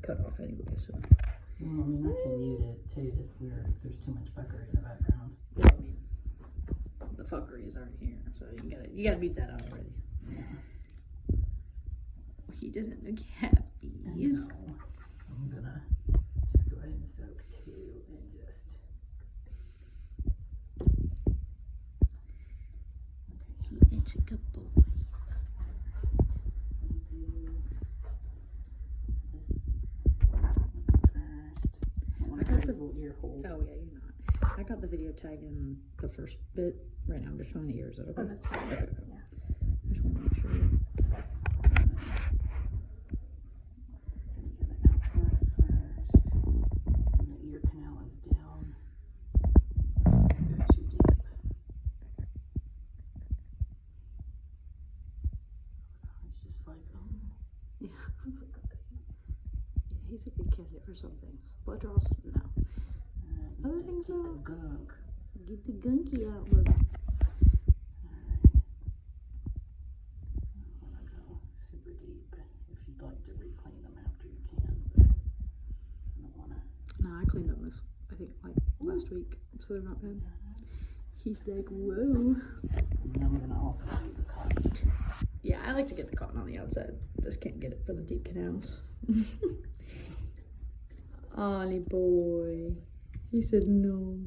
be cut off anyway, so. Well, I mean, I can mute it too if there's too much fuckery in the background. Yeah, I mean, the fuckery is already here, so you gotta mute that out already. Yeah. He doesn't look happy. No. I'm gonna just go ahead and soak too and just. It's a good boy. I got the little ear hole. Oh yeah, you're not. I got the video tag in the first bit. Right now I'm just showing the ears. Okay. Okay. Yeah. I just want to make sure. The ear canal is down. Go too deep. It's just like, Yeah. He's a good candidate for some things. Blood draws, no. Other things, get the gunk. Get the gunky out, brother. I don't want to go super deep. If you'd like to reclean them after, you can, but I don't want to. No, I cleaned up this, I think, like last week, so they're not bad. He's like, whoa. And I'm going to also do the cotton. Yeah, I like to get the cotton on the outside. Just can't get it for the deep canals. Ollie boy. He said no.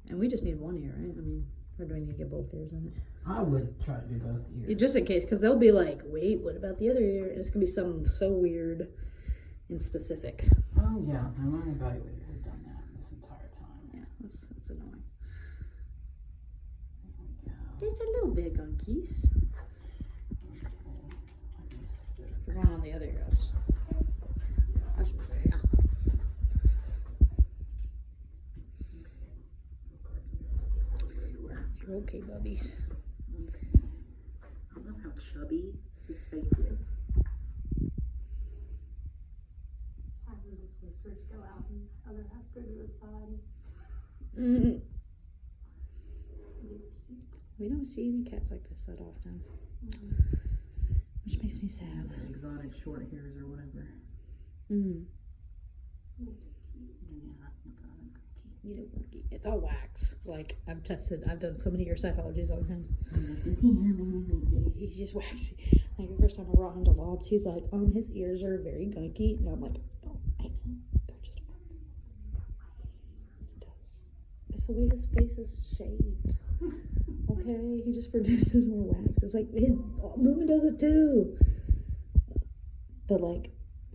And we just need one ear, right? I mean, or do we need to get both ears in it? I would try to do both ears. Just in case, because they'll be like, wait, what about the other ear? And it's going to be something so weird and specific. Oh, yeah. My evaluator has done that this entire time. Yeah, that's annoying. There we go. Just a little bit, gunkies. Okay. Let me see. If we're going on the other ear, I should say, yeah. You're okay, bubbies. I love how chubby his face is. I heard the sisters go out and the other half go to the side. Mm-hmm. We don't see any cats like this that often, which makes me sad. Exotic short hairs or whatever. Mm. Yeah, You know, it's all wax. Like I've done so many ear cytologies on him. He's just waxy. Like the first time I brought him to Lobs, he's like, his ears are very gunky, and I'm like, oh, I know, they're just wax. It does. It's the way his face is shaped. Okay, he just produces more wax. It's like Moomin does it too. But like,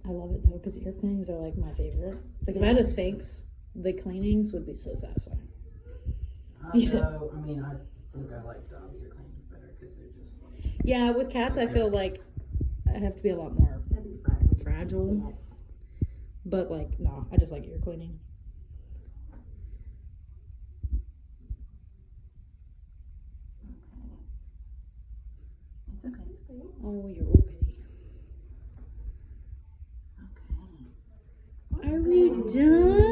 I love it though, because ear cleanings are like my favorite. Like if I had a Sphynx, the cleanings would be so satisfying. I think I like dog ear cleanings better because they're just like. Yeah, with cats, I feel like I have to be a lot more fragile. But like, no, I just like ear cleaning. It's okay. Oh, you're okay. Okay. Are we done?